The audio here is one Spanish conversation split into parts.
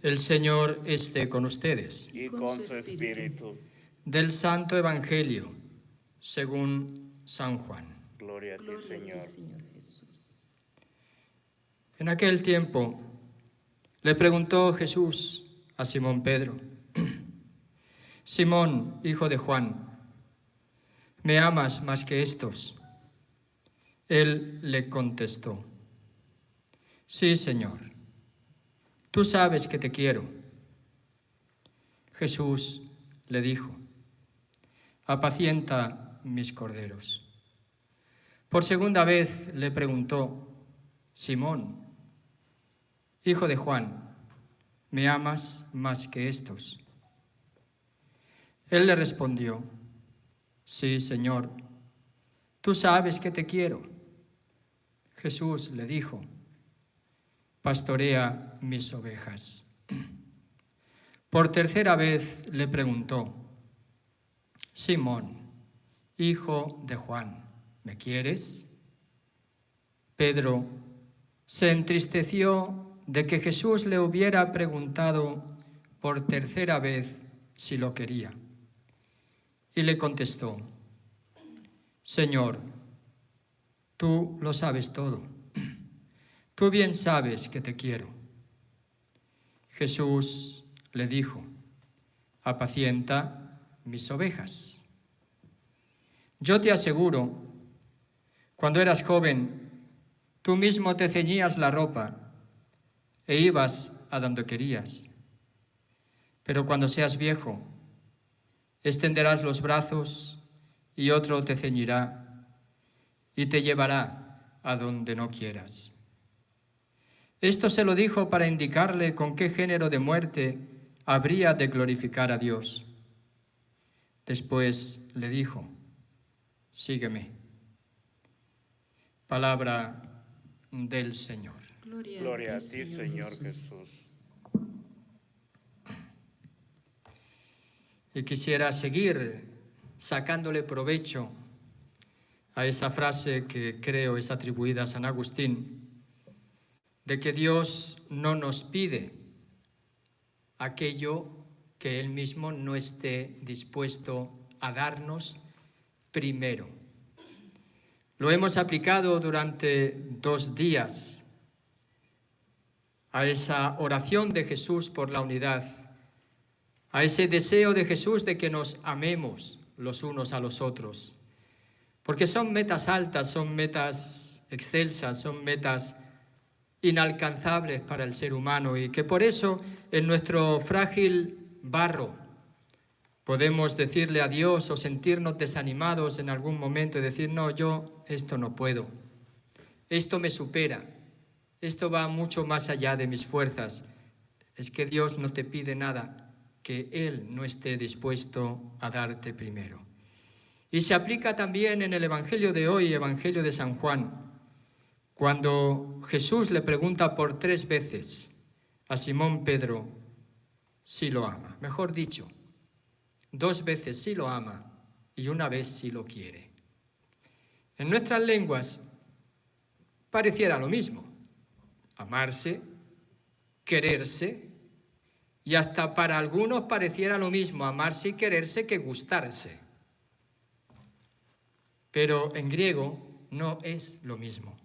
El Señor esté con ustedes. Y con su espíritu. Del Santo Evangelio, según San Juan. Gloria a ti, Señor. Jesús. En aquel tiempo le preguntó Jesús a Simón Pedro: Simón, hijo de Juan, ¿me amas más que estos? Él le contestó: Sí, Señor, tú sabes que te quiero. Jesús le dijo: Apacienta mis corderos. Por segunda vez le preguntó: Simón, hijo de Juan, ¿me amas más que estos? Él le respondió: Sí, Señor, tú sabes que te quiero. Jesús le dijo: Pastorea mis ovejas. Por tercera vez le preguntó: Simón, hijo de Juan, ¿me quieres? Pedro se entristeció de que Jesús le hubiera preguntado por tercera vez si lo quería. Y le contestó: Señor, tú lo sabes todo. Tú bien sabes que te quiero. Jesús le dijo: Apacienta mis ovejas. Yo te aseguro, cuando eras joven, tú mismo te ceñías la ropa e ibas a donde querías. Pero cuando seas viejo, extenderás los brazos y otro te ceñirá y te llevará a donde no quieras. Esto se lo dijo para indicarle con qué género de muerte habría de glorificar a Dios. Después le dijo: Sígueme. Palabra del Señor. Gloria a ti, Señor Jesús. Y quisiera seguir sacándole provecho a esa frase que creo es atribuida a San Agustín, de que Dios no nos pide aquello que Él mismo no esté dispuesto a darnos primero. Lo hemos aplicado durante 2 días a esa oración de Jesús por la unidad, a ese deseo de Jesús de que nos amemos los unos a los otros, porque son metas altas, son metas excelsas, son metas inalcanzables para el ser humano, y que por eso en nuestro frágil barro podemos decirle a Dios o sentirnos desanimados en algún momento y decir: no, yo esto no puedo, esto me supera, esto va mucho más allá de mis fuerzas. Es que Dios no te pide nada que Él no esté dispuesto a darte primero. Y se aplica también en el Evangelio de hoy, Evangelio de San Juan, cuando Jesús le pregunta por 3 veces a Simón Pedro si lo ama. Mejor dicho, 2 veces si lo ama y 1 vez si lo quiere. En nuestras lenguas pareciera lo mismo: amarse, quererse, y hasta para algunos pareciera lo mismo amarse y quererse que gustarse. Pero en griego no es lo mismo.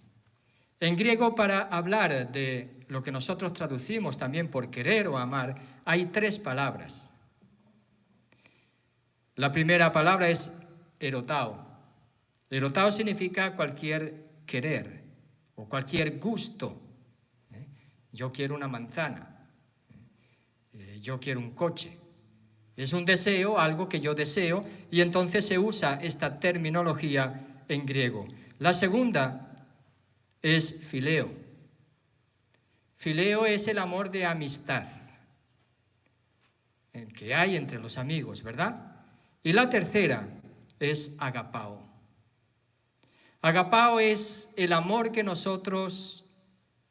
En griego, para hablar de lo que nosotros traducimos también por querer o amar, hay 3 palabras. La primera palabra es erotao. Erotao significa cualquier querer o cualquier gusto. Yo quiero una manzana. Yo quiero un coche. Es un deseo, algo que yo deseo, y entonces se usa esta terminología en griego. La segunda es fileo. Fileo es el amor de amistad, el que hay entre los amigos, ¿verdad? Y la tercera es agapao. Agapao es el amor que nosotros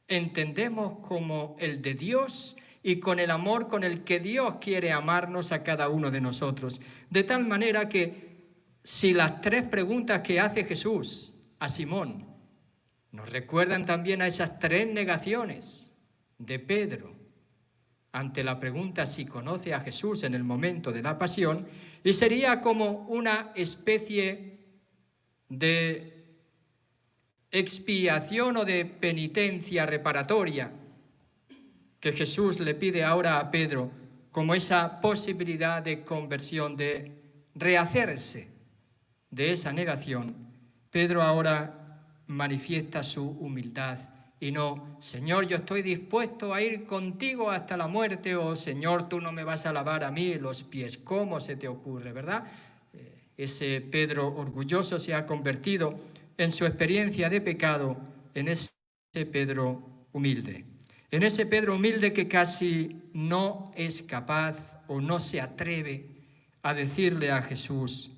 entendemos como el de Dios y con el amor con el que Dios quiere amarnos a cada uno de nosotros. De tal manera que si las 3 preguntas que hace Jesús a Simón nos recuerdan también a esas 3 negaciones de Pedro ante la pregunta si conoce a Jesús en el momento de la pasión, y sería como una especie de expiación o de penitencia reparatoria que Jesús le pide ahora a Pedro, como esa posibilidad de conversión, de rehacerse de esa negación. Pedro ahora manifiesta su humildad y no, Señor, yo estoy dispuesto a ir contigo hasta la muerte, o Señor, tú no me vas a lavar a mí los pies. ¿Cómo se te ocurre, verdad? Ese Pedro orgulloso se ha convertido en su experiencia de pecado en ese Pedro humilde. En ese Pedro humilde que casi no es capaz o no se atreve a decirle a Jesús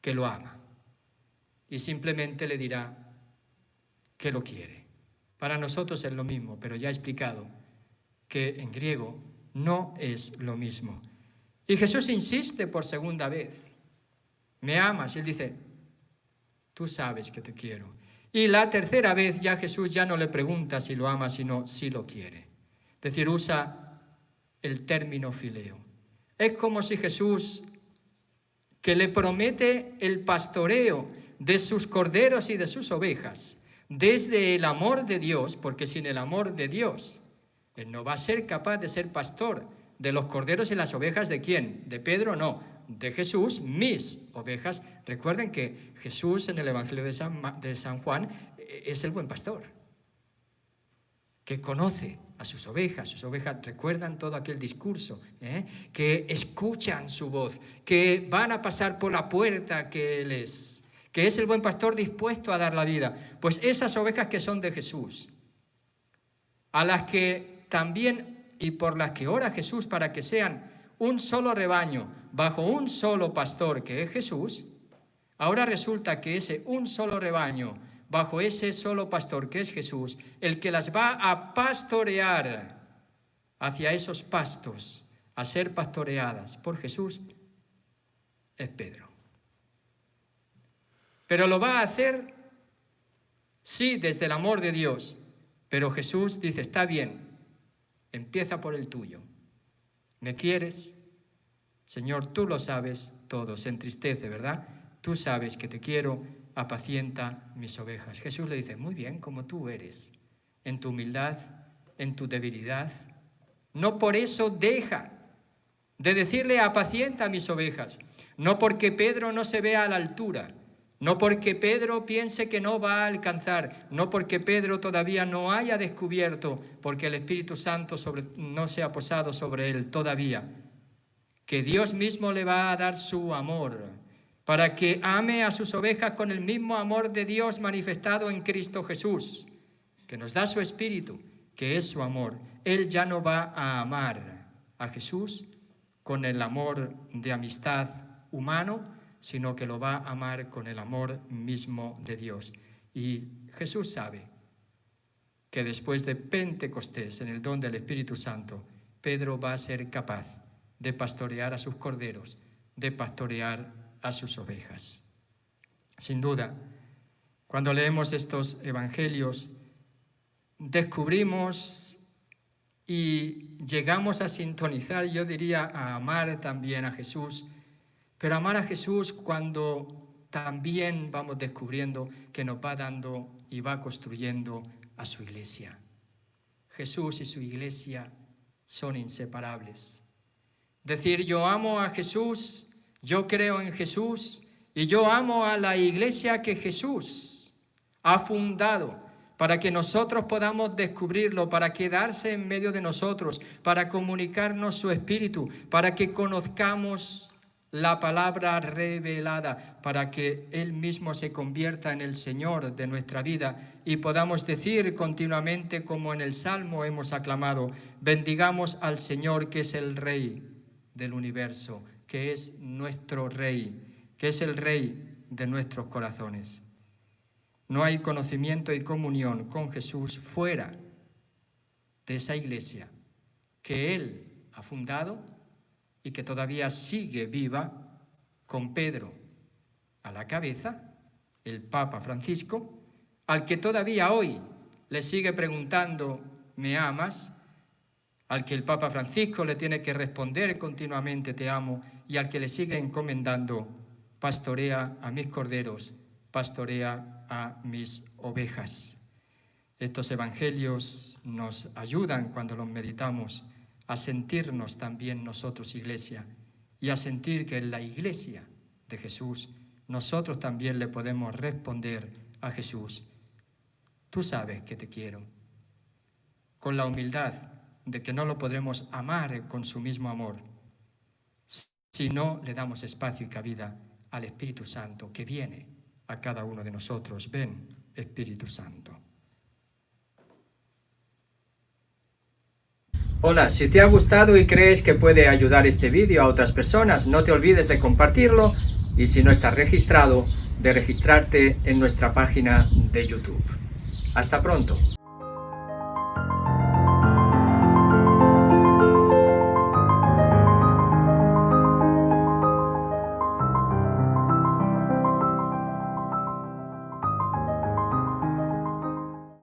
que lo ama. Y simplemente le dirá que lo quiere. Para nosotros es lo mismo, pero ya he explicado que en griego no es lo mismo. Y Jesús insiste por segunda vez. ¿Me amas? Y él dice, tú sabes que te quiero. Y la tercera vez ya Jesús ya no le pregunta si lo ama, sino si lo quiere. Es decir, usa el término fileo. Es como si Jesús, que le promete el pastoreo de sus corderos y de sus ovejas, desde el amor de Dios, porque sin el amor de Dios, él no va a ser capaz de ser pastor de los corderos y las ovejas ¿de quién? ¿De Pedro? No, de Jesús, mis ovejas. Recuerden que Jesús en el Evangelio de San Juan es el buen pastor, que conoce a sus ovejas recuerdan todo aquel discurso, que escuchan su voz, que van a pasar por la puerta que Él es, que es el buen pastor dispuesto a dar la vida. Pues esas ovejas que son de Jesús, a las que también y por las que ora Jesús para que sean un solo rebaño bajo un solo pastor que es Jesús, ahora resulta que ese un solo rebaño bajo ese solo pastor que es Jesús, el que las va a pastorear hacia esos pastos, a ser pastoreadas por Jesús, es Pedro. Pero lo va a hacer, sí, desde el amor de Dios, pero Jesús dice, está bien, empieza por el tuyo. ¿Me quieres? Señor, tú lo sabes todo. Se entristece, ¿verdad? Tú sabes que te quiero, apacienta mis ovejas. Jesús le dice, muy bien, como tú eres, en tu humildad, en tu debilidad. No por eso deja de decirle, apacienta mis ovejas. No porque Pedro no se vea a la altura, no porque Pedro piense que no va a alcanzar, no porque Pedro todavía no haya descubierto, porque el Espíritu Santo no se ha posado sobre él todavía, que Dios mismo le va a dar su amor, para que ame a sus ovejas con el mismo amor de Dios manifestado en Cristo Jesús, que nos da su Espíritu, que es su amor. Él ya no va a amar a Jesús con el amor de amistad humano, sino que lo va a amar con el amor mismo de Dios. Y Jesús sabe que después de Pentecostés, en el don del Espíritu Santo, Pedro va a ser capaz de pastorear a sus corderos, de pastorear a sus ovejas. Sin duda, cuando leemos estos evangelios, descubrimos y llegamos a sintonizar, yo diría, a amar también a Jesús, pero amar a Jesús cuando también vamos descubriendo que nos va dando y va construyendo a su iglesia. Jesús y su iglesia son inseparables. Decir yo amo a Jesús, yo creo en Jesús y yo amo a la iglesia que Jesús ha fundado para que nosotros podamos descubrirlo, para quedarse en medio de nosotros, para comunicarnos su espíritu, para que conozcamos la palabra revelada, para que Él mismo se convierta en el Señor de nuestra vida y podamos decir continuamente, como en el Salmo hemos aclamado, bendigamos al Señor que es el Rey del universo, que es nuestro Rey, que es el Rey de nuestros corazones. No hay conocimiento y comunión con Jesús fuera de esa iglesia que Él ha fundado y que todavía sigue viva, con Pedro a la cabeza, el Papa Francisco, al que todavía hoy le sigue preguntando, ¿me amas?, al que el Papa Francisco le tiene que responder continuamente te amo, y al que le sigue encomendando pastorea a mis corderos, pastorea a mis ovejas. Estos evangelios nos ayudan cuando los meditamos a sentirnos también nosotros iglesia y a sentir que en la iglesia de Jesús nosotros también le podemos responder a Jesús: tú sabes que te quiero, con la humildad de que no lo podremos amar con su mismo amor si no le damos espacio y cabida al Espíritu Santo que viene a cada uno de nosotros. Ven, Espíritu Santo. Hola, si te ha gustado y crees que puede ayudar este vídeo a otras personas, no te olvides de compartirlo, y si no estás registrado, de registrarte en nuestra página de YouTube. Hasta pronto.